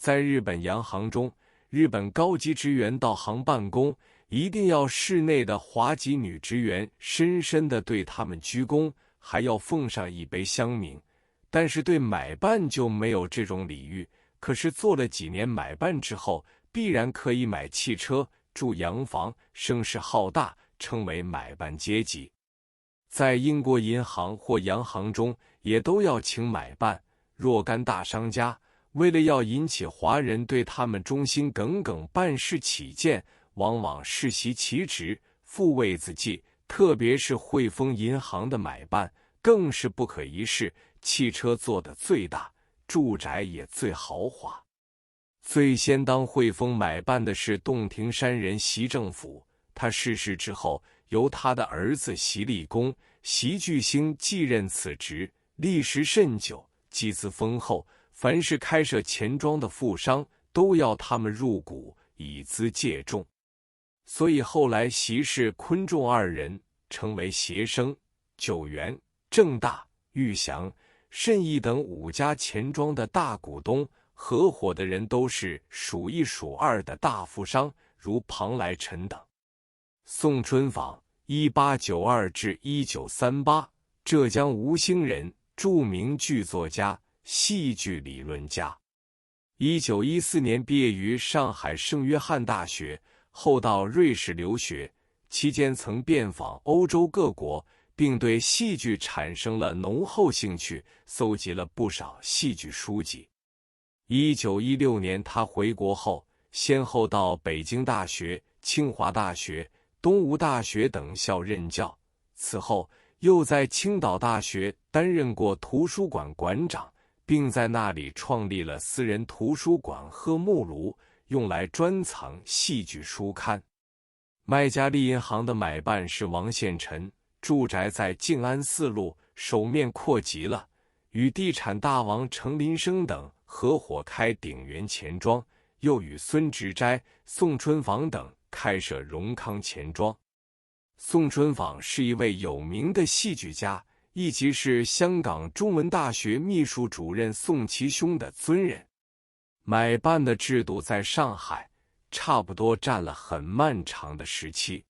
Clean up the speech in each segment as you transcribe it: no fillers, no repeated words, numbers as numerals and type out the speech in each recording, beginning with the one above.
在日本洋行中，日本高级职员到行办公，一定要室内的华籍女职员深深地对他们鞠躬，还要奉上一杯香茗。但是对买办就没有这种礼遇，可是做了几年买办之后，必然可以买汽车、住洋房，声势浩大，称为买办阶级。在英国银行或洋行中，也都要请买办。若干大商家为了要引起华人对他们忠心耿耿办事起见，往往世袭其职，复位子继。特别是汇丰银行的买办，更是不可一世，汽车做得最大，住宅也最豪华。最先当汇丰买办的是洞庭山人习政府，他逝世之后，由他的儿子习立功、习巨星继任此职，历时甚久，积资丰厚，凡是开设钱庄的富商都要他们入股，以资借重。所以后来习氏、昆仲二人成为协生、九元、正大、裕祥、慎义等5家钱庄的大股东，合伙的人都是数一数二的大富商，如庞来臣等。宋春舫1892至1938，浙江吴兴人，著名剧作家、戏剧理论家。1914年毕业于上海圣约翰大学，后到瑞士留学，期间曾遍访欧洲各国，并对戏剧产生了浓厚兴趣，搜集了不少戏剧书籍。1916年他回国后，先后到北京大学、清华大学、东吴大学等校任教，此后又在青岛大学担任过图书馆馆长，并在那里创立了私人图书馆和目录，用来专藏戏剧书刊。麦加利银行的买办是王献臣，住宅在静安寺路，手面阔极了，与地产大王程林生等合伙开鼎元钱庄，又与孙直斋、宋春舫等开设荣康钱庄。宋春舫是一位有名的戏剧家，亦即是香港中文大学秘书主任宋其兄的尊人。买办的制度在上海差不多占了很漫长的时期。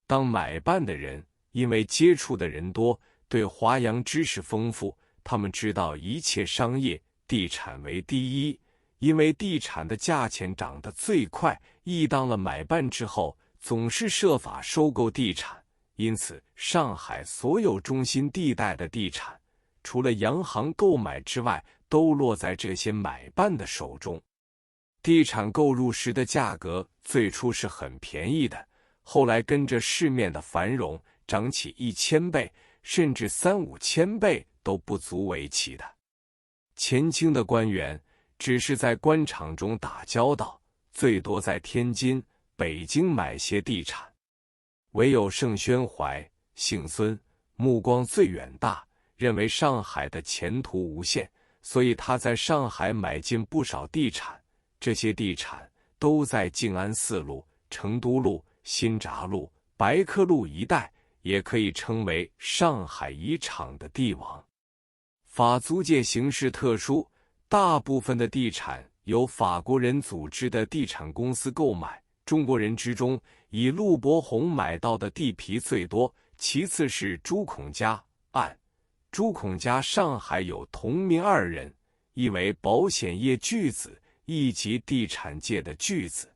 当买办的人因为接触的人多，对华洋知识丰富，他们知道一切商业，地产为第一，因为地产的价钱涨得最快，亦当了买办之后，总是设法收购地产，因此上海所有中心地带的地产，除了洋行购买之外，都落在这些买办的手中。地产购入时的价格最初是很便宜的，后来跟着市面的繁荣，涨起1000倍，甚至3-5千倍都不足为奇的。前清的官员只是在官场中打交道，最多在天津、北京买些地产。唯有盛宣怀，姓孙，目光最远大，认为上海的前途无限，所以他在上海买进不少地产，这些地产都在静安寺路、成都路、新闸路、白客路一带，也可以称为上海遗产的地王。法租界形势特殊，大部分的地产由法国人组织的地产公司购买，中国人之中以陆伯宏买到的地皮最多，其次是朱孔家。朱孔家上海有同名2人，一为保险业巨子，一即地产界的巨子。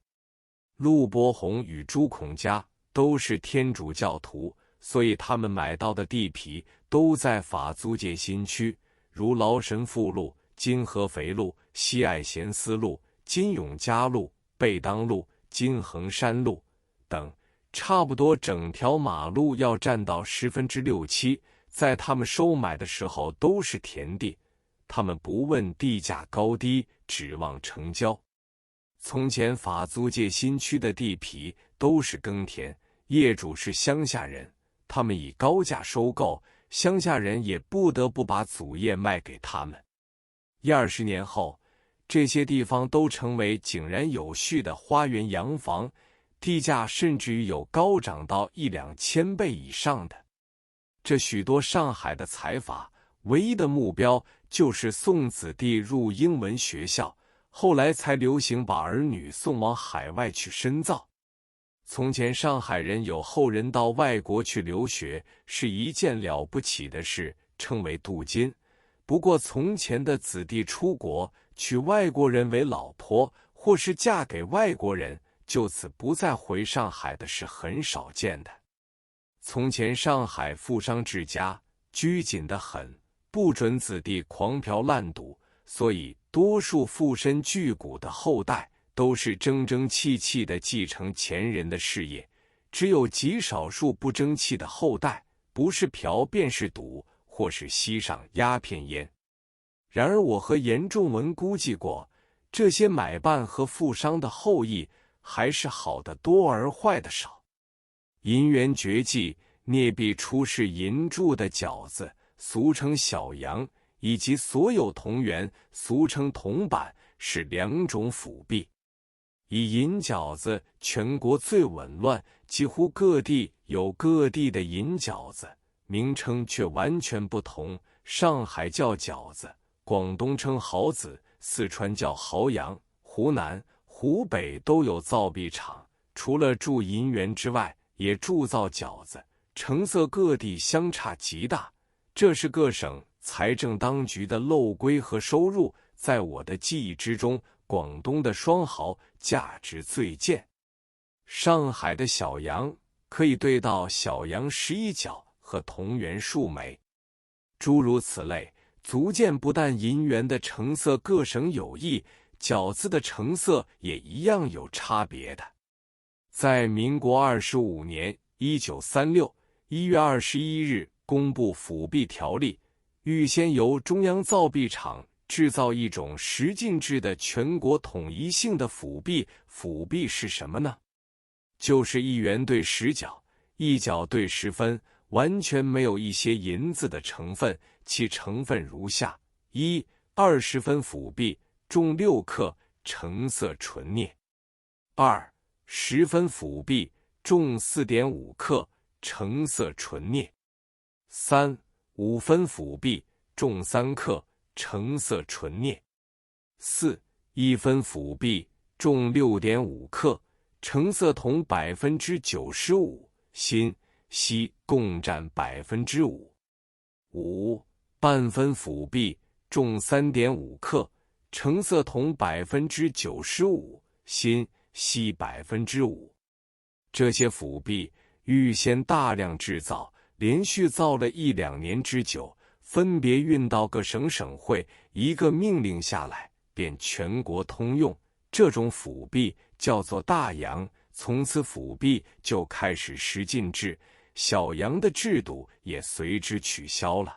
陆伯宏与朱孔家都是天主教徒，所以他们买到的地皮都在法租界新区，如劳神父路、金合肥路、西爱贤司路、金永嘉路、贝当路、金衡山路等，差不多整条马路要占到6/7%。在他们收买的时候都是田地，他们不问地价高低，指望成交。从前法租界新区的地皮都是耕田，业主是乡下人，他们以高价收购，乡下人也不得不把祖业卖给他们。20年后，这些地方都成为井然有序的花园洋房，地价甚至于有高涨到1-2千倍以上的。这许多上海的财阀唯一的目标就是送子弟入英文学校，后来才流行把儿女送往海外去深造。从前上海人有后人到外国去留学，是一件了不起的事，称为镀金。不过从前的子弟出国，娶外国人为老婆，或是嫁给外国人，就此不再回上海的是很少见的。从前上海富商之家拘谨得很，不准子弟狂嫖滥赌，所以多数富身巨贾的后代都是争争气气地继承前人的事业，只有极少数不争气的后代，不是嫖便是赌，或是吸上鸦片烟。然而我和严仲文估计过，这些买办和富商的后裔还是好得多而坏的少。银元绝技聂壁出世银铸的饺子，俗称小洋，以及所有铜元，俗称铜板，是两种辅币。以银饺子全国最紊乱，几乎各地有各地的银饺子，名称却完全不同。上海叫饺子，广东称蚝子，四川叫蚝洋，湖南、湖北都有造币厂，除了铸银元之外，也铸造饺子，成色各地相差极大。这是各省财政当局的漏规和收入。在我的记忆之中，广东的双蚝价值最贱，上海的小洋可以兑到小洋11角和铜元数枚，诸如此类，足见不但银元的成色各省有异，饺子的成色也一样有差别的。在民国25年1936 1月21日公布辅币条例，预先由中央造币厂制造一种10进制的全国统一性的辅币。辅币是什么呢？就是1元兑10角，1角兑10分，完全没有一些银子的成分，其成分如下：1、20分辅币，重6克，成色纯镍；2、10分辅币，重4.5克，成色纯镍；3、5分辅币，重3克，成色纯镍；4、1分辅币，重6.5克，成色铜95%，锌、硒共占5%。5、半分辅币，重3.5克，成色铜95%，锌、硒5%。这些辅币预先大量制造，连续造了1-2年之久，分别运到各省省会，一个命令下来，便全国通用。这种辅币叫做大洋，从此辅币就开始10进制，小洋的制度也随之取消了。